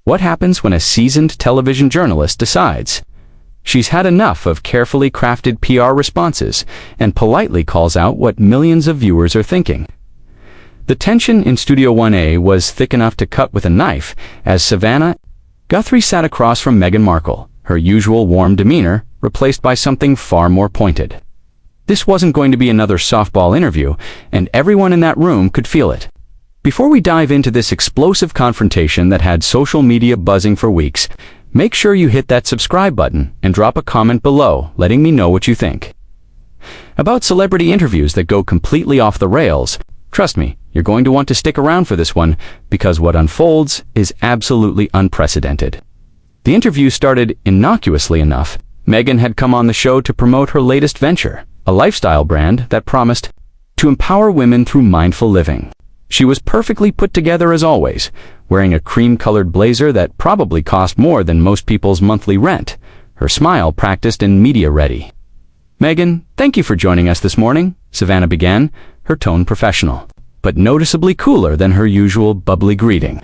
What happens when a seasoned television journalist decides she's had enough of carefully crafted PR responses and politely calls out what millions of viewers are thinking? The tension in Studio 1A was thick enough to cut with a knife as Savannah Guthrie sat across from Meghan Markle, her usual warm demeanor replaced by something far more pointed. This wasn't going to be another softball interview, and everyone in that room could feel it. Before we dive into this explosive confrontation that had social media buzzing for weeks, make sure you hit that subscribe button and drop a comment below letting me know what you think. About celebrity interviews that go completely off the rails, trust me, you're going to want to stick around for this one because what unfolds is absolutely unprecedented. The interview started innocuously enough. Meghan had come on the show to promote her latest venture, a lifestyle brand that promised to empower women through mindful living. She was perfectly put together as always, wearing a cream-colored blazer that probably cost more than most people's monthly rent, her smile practiced and media-ready. "Meghan, thank you for joining us this morning," Savannah began, her tone professional, but noticeably cooler than her usual bubbly greeting.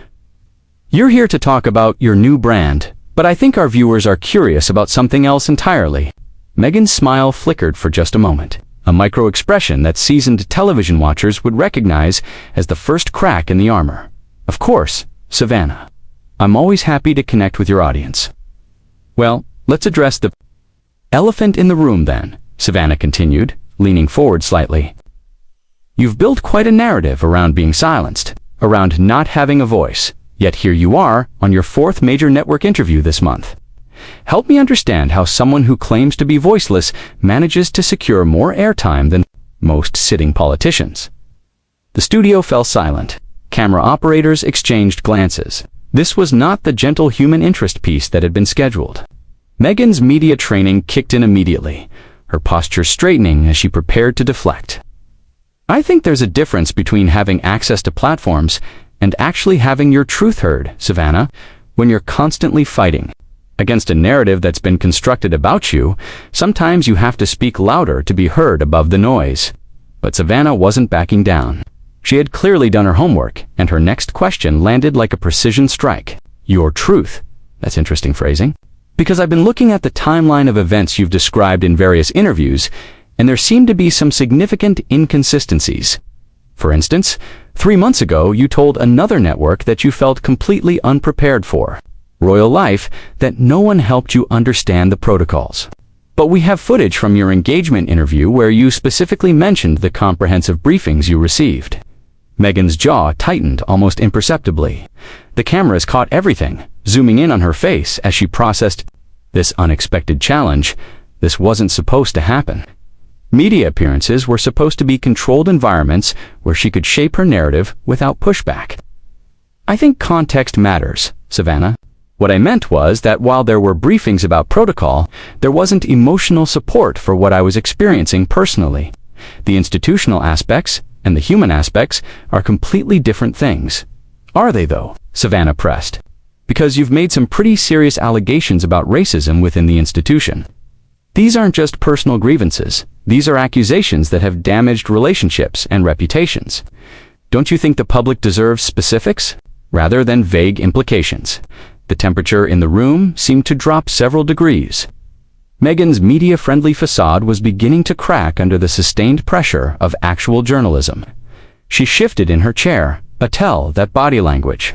"You're here to talk about your new brand, but I think our viewers are curious about something else entirely." Meghan's smile flickered for just a moment, a micro-expression that seasoned television watchers would recognize as the first crack in the armor. "Of course, Savannah. I'm always happy to connect with your audience." "Well, let's address the elephant in the room then," Savannah continued, leaning forward slightly. "You've built quite a narrative around being silenced, around not having a voice, yet here you are on your fourth major network interview this month. Help me understand how someone who claims to be voiceless manages to secure more airtime than most sitting politicians." The studio fell silent. Camera operators exchanged glances. This was not the gentle human interest piece that had been scheduled. Meghan's media training kicked in immediately, her posture straightening as she prepared to deflect. "I think there's a difference between having access to platforms and actually having your truth heard, Savannah. When you're constantly fighting against a narrative that's been constructed about you, sometimes you have to speak louder to be heard above the noise." But Savannah wasn't backing down. She had clearly done her homework, and her next question landed like a precision strike. "Your truth." That's interesting phrasing. "Because I've been looking at the timeline of events you've described in various interviews, and there seem to be some significant inconsistencies. For instance, 3 months ago you told another network that you felt completely unprepared for royal life, that no one helped you understand the protocols. But we have footage from your engagement interview where you specifically mentioned the comprehensive briefings you received." Meghan's jaw tightened almost imperceptibly. The cameras caught everything, zooming in on her face as she processed this unexpected challenge. This wasn't supposed to happen. Media appearances were supposed to be controlled environments where she could shape her narrative without pushback. "I think context matters, Savannah. What I meant was that while there were briefings about protocol, there wasn't emotional support for what I was experiencing personally. The institutional aspects and the human aspects are completely different things." "Are they though?" Savannah pressed. "Because you've made some pretty serious allegations about racism within the institution. These aren't just personal grievances. These are accusations that have damaged relationships and reputations. Don't you think the public deserves specifics rather than vague implications?" The temperature in the room seemed to drop several degrees. Meghan's media-friendly facade was beginning to crack under the sustained pressure of actual journalism. She shifted in her chair, a tell that body language.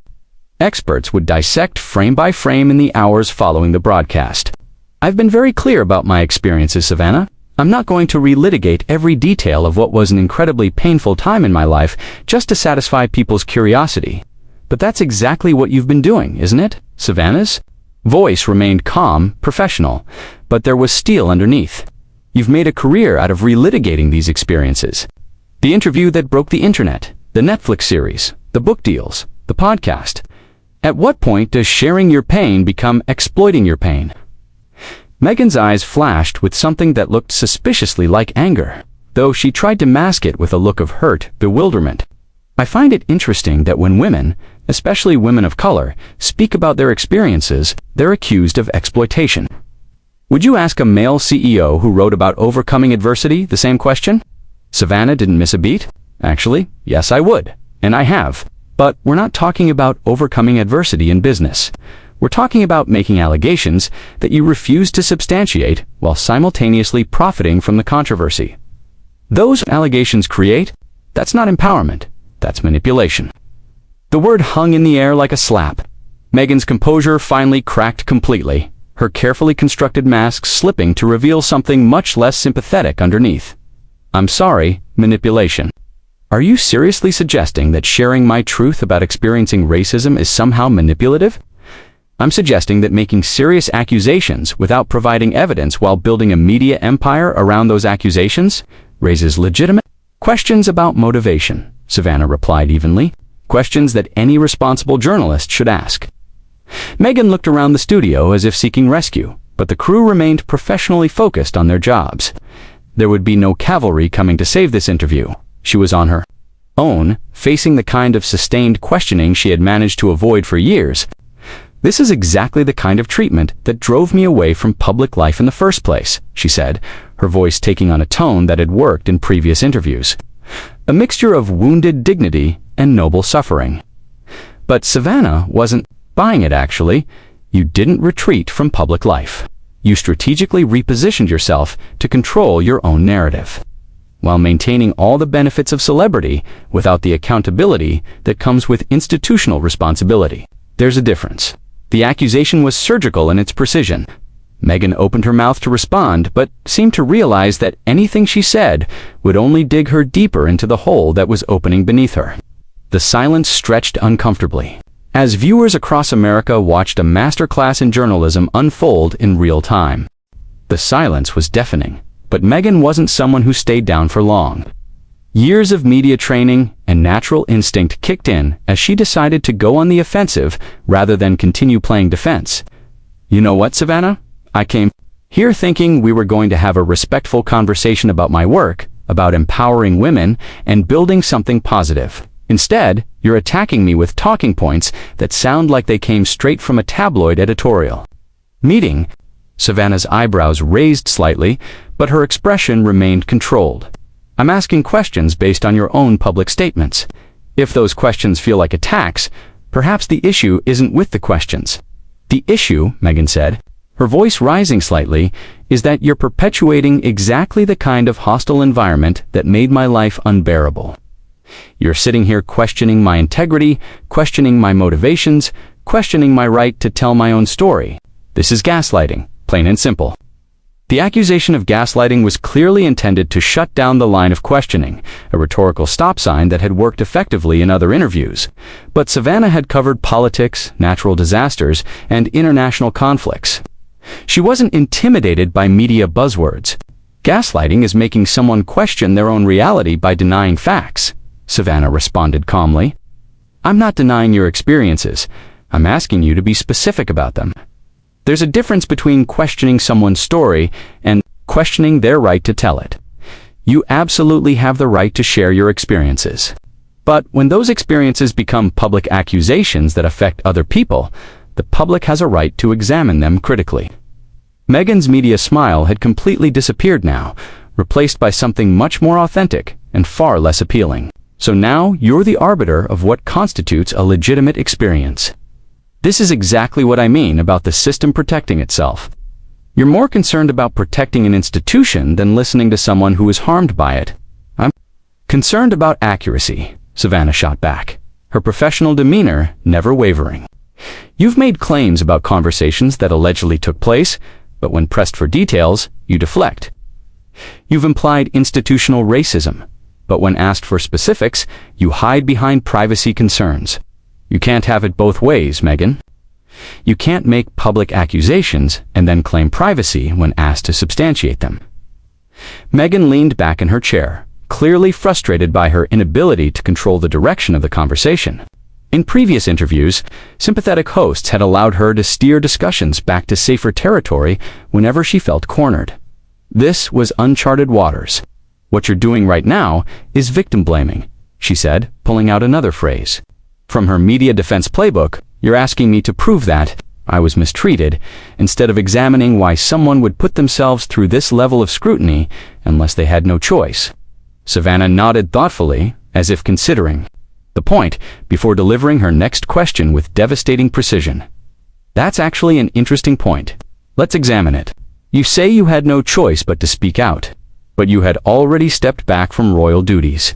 Experts would dissect frame by frame in the hours following the broadcast. "I've been very clear about my experiences, Savannah. I'm not going to relitigate every detail of what was an incredibly painful time in my life just to satisfy people's curiosity. But that's exactly what you've been doing, isn't it?" Savannah's voice remained calm, professional, but there was steel underneath. "You've made a career out of relitigating these experiences. The interview that broke the internet, the Netflix series, the book deals, the podcast. At what point does sharing your pain become exploiting your pain?" Meghan's eyes flashed with something that looked suspiciously like anger, though she tried to mask it with a look of hurt, bewilderment. "I find it interesting that when women, especially women of color, speak about their experiences, they're accused of exploitation. Would you ask a male CEO who wrote about overcoming adversity the same question?" Savannah didn't miss a beat. "Actually, yes, I would. And I have. But we're not talking about overcoming adversity in business. We're talking about making allegations that you refuse to substantiate while simultaneously profiting from the controversy. Those allegations create, that's not empowerment, that's manipulation. The word hung in the air like a slap. Meghan's composure finally cracked completely, her carefully constructed mask slipping to reveal something much less sympathetic underneath. I'm sorry, manipulation. Are you seriously suggesting that sharing my truth about experiencing racism is somehow manipulative? I'm suggesting that making serious accusations without providing evidence while building a media empire around those accusations raises legitimate questions about motivation, Savannah replied evenly, questions that any responsible journalist should ask. Meghan looked around the studio as if seeking rescue, but the crew remained professionally focused on their jobs. There would be no cavalry coming to save this interview. She was on her own, facing the kind of sustained questioning she had managed to avoid for years. This is exactly the kind of treatment that drove me away from public life in the first place, she said, her voice taking on a tone that had worked in previous interviews. A mixture of wounded dignity and noble suffering. But Savannah wasn't buying it, actually. You didn't retreat from public life. You strategically repositioned yourself to control your own narrative, while maintaining all the benefits of celebrity without the accountability that comes with institutional responsibility. There's a difference. The accusation was surgical in its precision. Meghan opened her mouth to respond, but seemed to realize that anything she said would only dig her deeper into the hole that was opening beneath her. The silence stretched uncomfortably, as viewers across America watched a masterclass in journalism unfold in real time. The silence was deafening, but Meghan wasn't someone who stayed down for long. Years of media training and natural instinct kicked in as she decided to go on the offensive rather than continue playing defense. You know what, Savannah? I came here thinking we were going to have a respectful conversation about my work, about empowering women, and building something positive. Instead, you're attacking me with talking points that sound like they came straight from a tabloid editorial. Meeting. Savannah's eyebrows raised slightly, but her expression remained controlled. I'm asking questions based on your own public statements. If those questions feel like attacks, perhaps the issue isn't with the questions. The issue, Meghan said, her voice rising slightly, is that you're perpetuating exactly the kind of hostile environment that made my life unbearable. You're sitting here questioning my integrity, questioning my motivations, questioning my right to tell my own story. This is gaslighting, plain and simple. The accusation of gaslighting was clearly intended to shut down the line of questioning, a rhetorical stop sign that had worked effectively in other interviews. But Savannah had covered politics, natural disasters, and international conflicts. She wasn't intimidated by media buzzwords. Gaslighting is making someone question their own reality by denying facts, Savannah responded calmly. I'm not denying your experiences. I'm asking you to be specific about them. There's a difference between questioning someone's story and questioning their right to tell it. You absolutely have the right to share your experiences. But when those experiences become public accusations that affect other people, the public has a right to examine them critically. Meghan's media smile had completely disappeared now, replaced by something much more authentic and far less appealing. So now you're the arbiter of what constitutes a legitimate experience. This is exactly what I mean about the system protecting itself. You're more concerned about protecting an institution than listening to someone who is harmed by it. I'm concerned about accuracy, Savannah shot back, her professional demeanor never wavering. You've made claims about conversations that allegedly took place, but when pressed for details, you deflect. You've implied institutional racism, but when asked for specifics, you hide behind privacy concerns. You can't have it both ways, Meghan. You can't make public accusations and then claim privacy when asked to substantiate them. Meghan leaned back in her chair, clearly frustrated by her inability to control the direction of the conversation. In previous interviews, sympathetic hosts had allowed her to steer discussions back to safer territory whenever she felt cornered. This was uncharted waters. What you're doing right now is victim blaming, she said, pulling out another phrase. From her media defense playbook, you're asking me to prove that I was mistreated, instead of examining why someone would put themselves through this level of scrutiny unless they had no choice. Savannah nodded thoughtfully, as if considering. the point, before delivering her next question with devastating precision. That's actually an interesting point. Let's examine it. You say you had no choice but to speak out, but you had already stepped back from royal duties.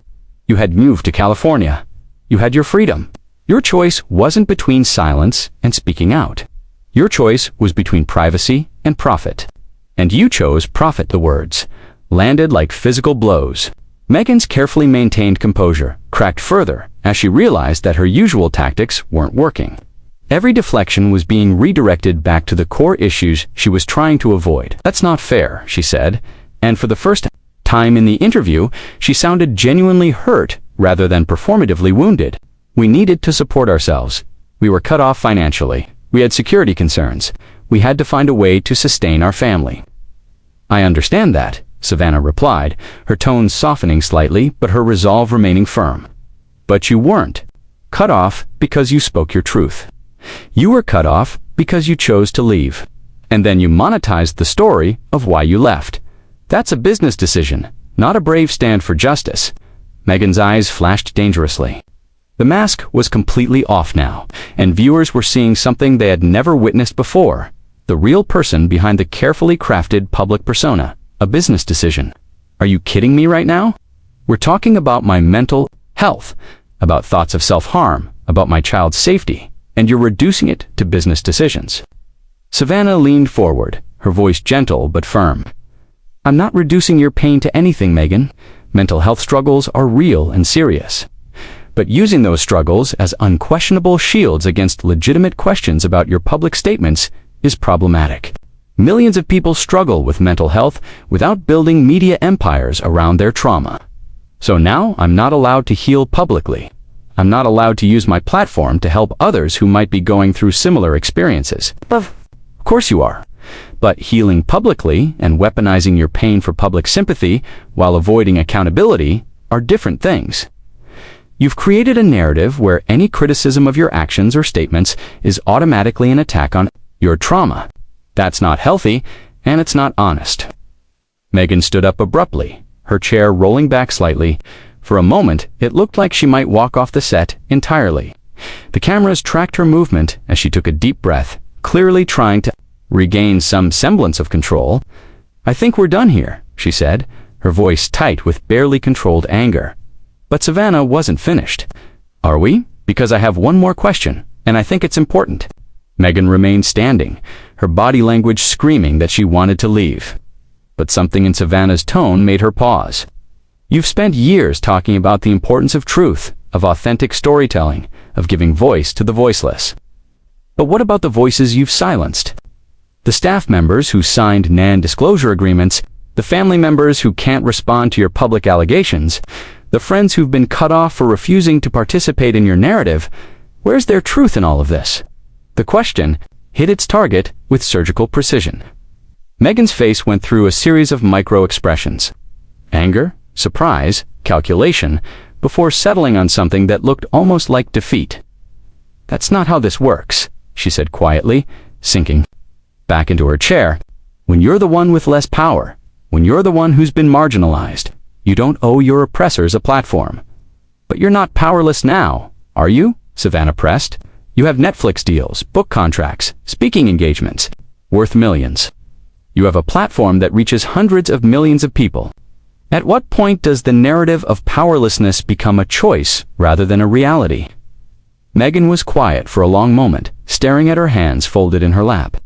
You had moved to California. You had your freedom. Your choice wasn't between silence and speaking out. Your choice was between privacy and profit. And you chose profit. The words landed like physical blows. Meghan's carefully maintained composure cracked further as she realized that her usual tactics weren't working. Every deflection was being redirected back to the core issues she was trying to avoid. "That's not fair," she said, and for the first time in the interview, she sounded genuinely hurt rather than performatively wounded. "We needed to support ourselves. We were cut off financially. We had security concerns. We had to find a way to sustain our family." "I understand that," Savannah replied, her tone softening slightly but her resolve remaining firm. "But you weren't cut off because you spoke your truth. You were cut off because you chose to leave. And then you monetized the story of why you left. That's a business decision, not a brave stand for justice." Meghan's eyes flashed dangerously. The mask was completely off now, and viewers were seeing something they had never witnessed before: the real person behind the carefully crafted public persona. A business decision. "Are you kidding me right now? We're talking about my mental health, about thoughts of self-harm, about my child's safety, and you're reducing it to business decisions." Savannah leaned forward, her voice gentle but firm. "I'm not reducing your pain to anything, Meghan. Mental health struggles are real and serious. But using those struggles as unquestionable shields against legitimate questions about your public statements is problematic. Millions of people struggle with mental health without building media empires around their trauma. So now I'm not allowed to heal publicly. I'm not allowed to use my platform to help others who might be going through similar experiences." Of course you are. But healing publicly and weaponizing your pain for public sympathy while avoiding accountability are different things. You've created a narrative where any criticism of your actions or statements is automatically an attack on your trauma. That's not healthy, and it's not honest. Meghan stood up abruptly, her chair rolling back slightly. For a moment, it looked like she might walk off the set entirely. The cameras tracked her movement as she took a deep breath, clearly trying to regain some semblance of control. "I think we're done here," she said, her voice tight with barely controlled anger. But Savannah wasn't finished. "Are we? Because I have one more question, and I think it's important." Meghan remained standing, her body language screaming that she wanted to leave. But something in Savannah's tone made her pause. "You've spent years talking about the importance of truth, of authentic storytelling, of giving voice to the voiceless. But what about the voices you've silenced? The staff members who signed non-disclosure agreements, the family members who can't respond to your public allegations, the friends who've been cut off for refusing to participate in your narrative. Where's their truth in all of this?" The question hit its target with surgical precision. Meghan's face went through a series of micro-expressions: anger, surprise, calculation, before settling on something that looked almost like defeat. "That's not how this works," she said quietly, sinking back into her chair. "When you're the one with less power, when you're the one who's been marginalized, you don't owe your oppressors a platform." "But you're not powerless now, are you?" Savannah pressed. "You have Netflix deals, book contracts, speaking engagements, worth millions. You have a platform that reaches hundreds of millions of people. At what point does the narrative of powerlessness become a choice rather than a reality?" Meghan was quiet for a long moment, staring at her hands folded in her lap.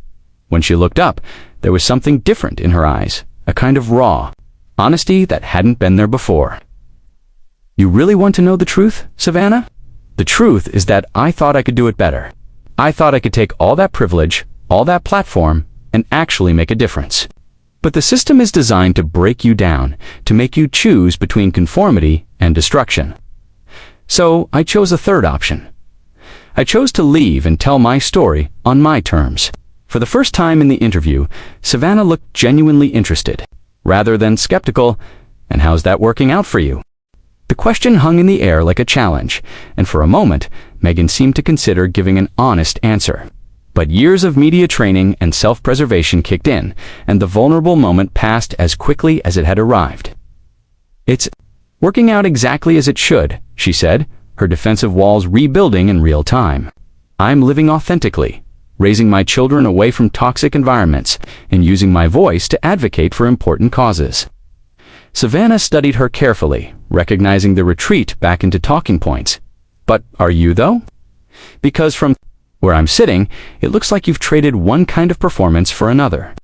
When she looked up, there was something different in her eyes, a kind of raw honesty that hadn't been there before. "You really want to know the truth, Savannah? The truth is that I thought I could do it better. I thought I could take all that privilege, all that platform, and actually make a difference. But the system is designed to break you down, to make you choose between conformity and destruction. So I chose a third option. I chose to leave and tell my story on my terms." For the first time in the interview, Savannah looked genuinely interested, rather than skeptical. "And how's that working out for you?" The question hung in the air like a challenge, and for a moment, Meghan seemed to consider giving an honest answer. But years of media training and self-preservation kicked in, and the vulnerable moment passed as quickly as it had arrived. "It's working out exactly as it should," she said, her defensive walls rebuilding in real time. I'm living authentically, raising my children away from toxic environments and using my voice to advocate for important causes. Savannah studied her carefully, recognizing the retreat back into talking points. But are you, though? Because from where I'm sitting, it looks like you've traded one kind of performance for another.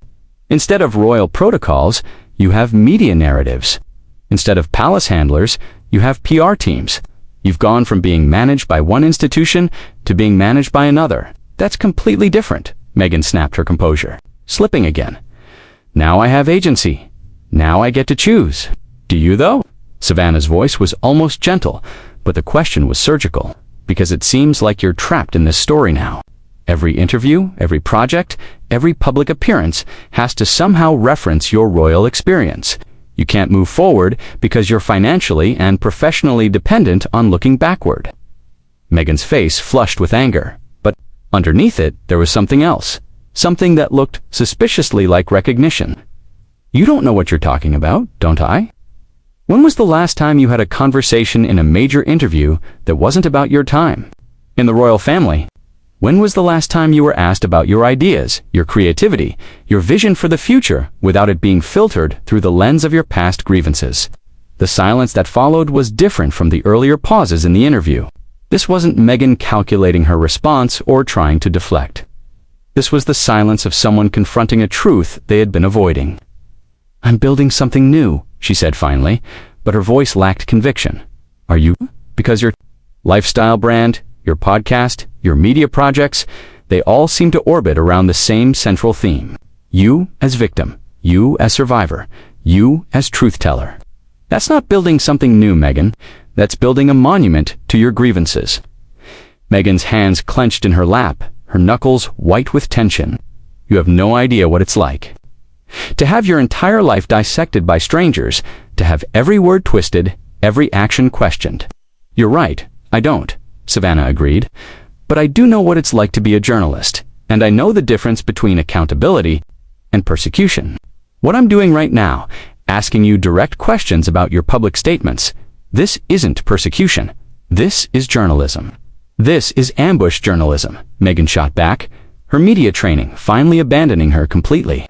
Instead of royal protocols, you have media narratives. Instead of palace handlers, you have PR teams. You've gone from being managed by one institution to being managed by another. That's completely different. Meghan snapped her composure, slipping again. Now I have agency. Now I get to choose. Do you, though? Savannah's voice was almost gentle, but the question was surgical, because it seems like you're trapped in this story now. Every interview, every project, every public appearance has to somehow reference your royal experience. You can't move forward because you're financially and professionally dependent on looking backward. Meghan's face flushed with anger, but underneath it there was something else, something that looked suspiciously like recognition. You don't know what you're talking about, don't I? When was the last time you had a conversation in a major interview that wasn't about your time? In the royal family, when was the last time you were asked about your ideas, your creativity, your vision for the future without it being filtered through the lens of your past grievances? The silence that followed was different from the earlier pauses in the interview. This wasn't Meghan calculating her response or trying to deflect. This was the silence of someone confronting a truth they had been avoiding. I'm building something new, she said finally, but her voice lacked conviction. Are you? Because your lifestyle brand, your podcast, your media projects, they all seem to orbit around the same central theme. You as victim, you as survivor, you as truth teller. That's not building something new, Meghan. That's building a monument to your grievances. Meghan's hands clenched in her lap, her knuckles white with tension. You have no idea what it's like. To have your entire life dissected by strangers, to have every word twisted, every action questioned. You're right, I don't, Savannah agreed. But I do know what it's like to be a journalist, and I know the difference between accountability and persecution. What I'm doing right now, asking you direct questions about your public statements, this isn't persecution. This is journalism. This is ambush journalism, Meghan shot back, her media training finally abandoning her completely.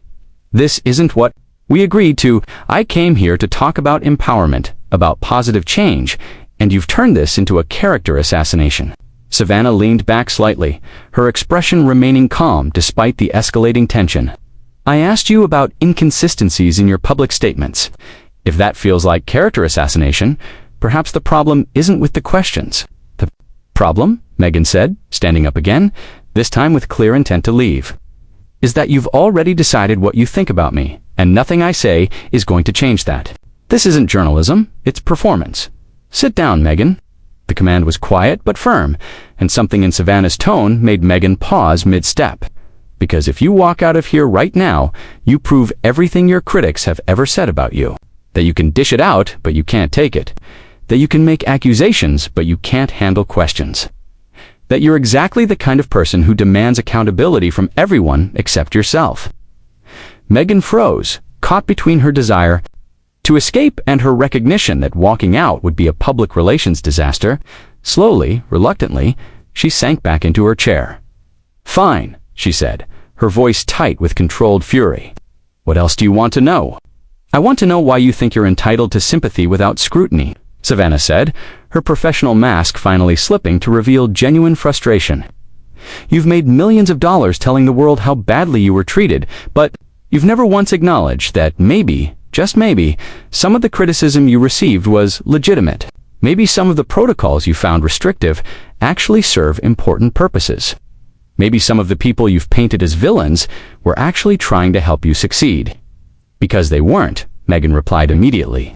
This isn't what we agreed to. I came here to talk about empowerment, about positive change, and you've turned this into a character assassination. Savannah leaned back slightly, her expression remaining calm despite the escalating tension. I asked you about inconsistencies in your public statements. If that feels like character assassination, perhaps the problem isn't with the questions. The problem, Meghan said, standing up again, this time with clear intent to leave, is that you've already decided what you think about me, and nothing I say is going to change that. This isn't journalism, it's performance. Sit down, Meghan. The command was quiet but firm, and something in Savannah's tone made Meghan pause mid-step. Because if you walk out of here right now, you prove everything your critics have ever said about you. That you can dish it out, but you can't take it. That you can make accusations, but you can't handle questions. That you're exactly the kind of person who demands accountability from everyone except yourself. Meghan froze, caught between her desire to escape and her recognition that walking out would be a public relations disaster. Slowly, reluctantly, she sank back into her chair. Fine, she said, her voice tight with controlled fury. What else do you want to know? I want to know why you think you're entitled to sympathy without scrutiny, Savannah said, her professional mask finally slipping to reveal genuine frustration. You've made millions of dollars telling the world how badly you were treated, but you've never once acknowledged that maybe, just maybe, some of the criticism you received was legitimate. Maybe some of the protocols you found restrictive actually serve important purposes. Maybe some of the people you've painted as villains were actually trying to help you succeed. Because they weren't, Meghan replied immediately.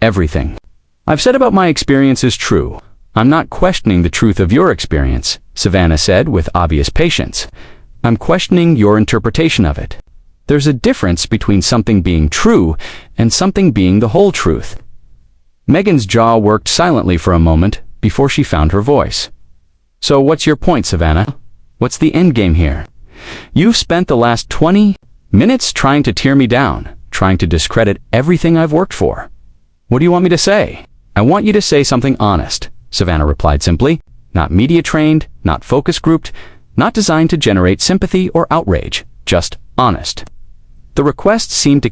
Everything I've said about my experience is true. I'm not questioning the truth of your experience, Savannah said with obvious patience. I'm questioning your interpretation of it. There's a difference between something being true and something being the whole truth. Meghan's jaw worked silently for a moment before she found her voice. So what's your point, Savannah? What's the end game here? You've spent the last 20 minutes trying to tear me down, trying to discredit everything I've worked for. What do you want me to say? I want you to say something honest, Savannah replied simply. Not media-trained, not focus-grouped, not designed to generate sympathy or outrage, just honest. The request seemed to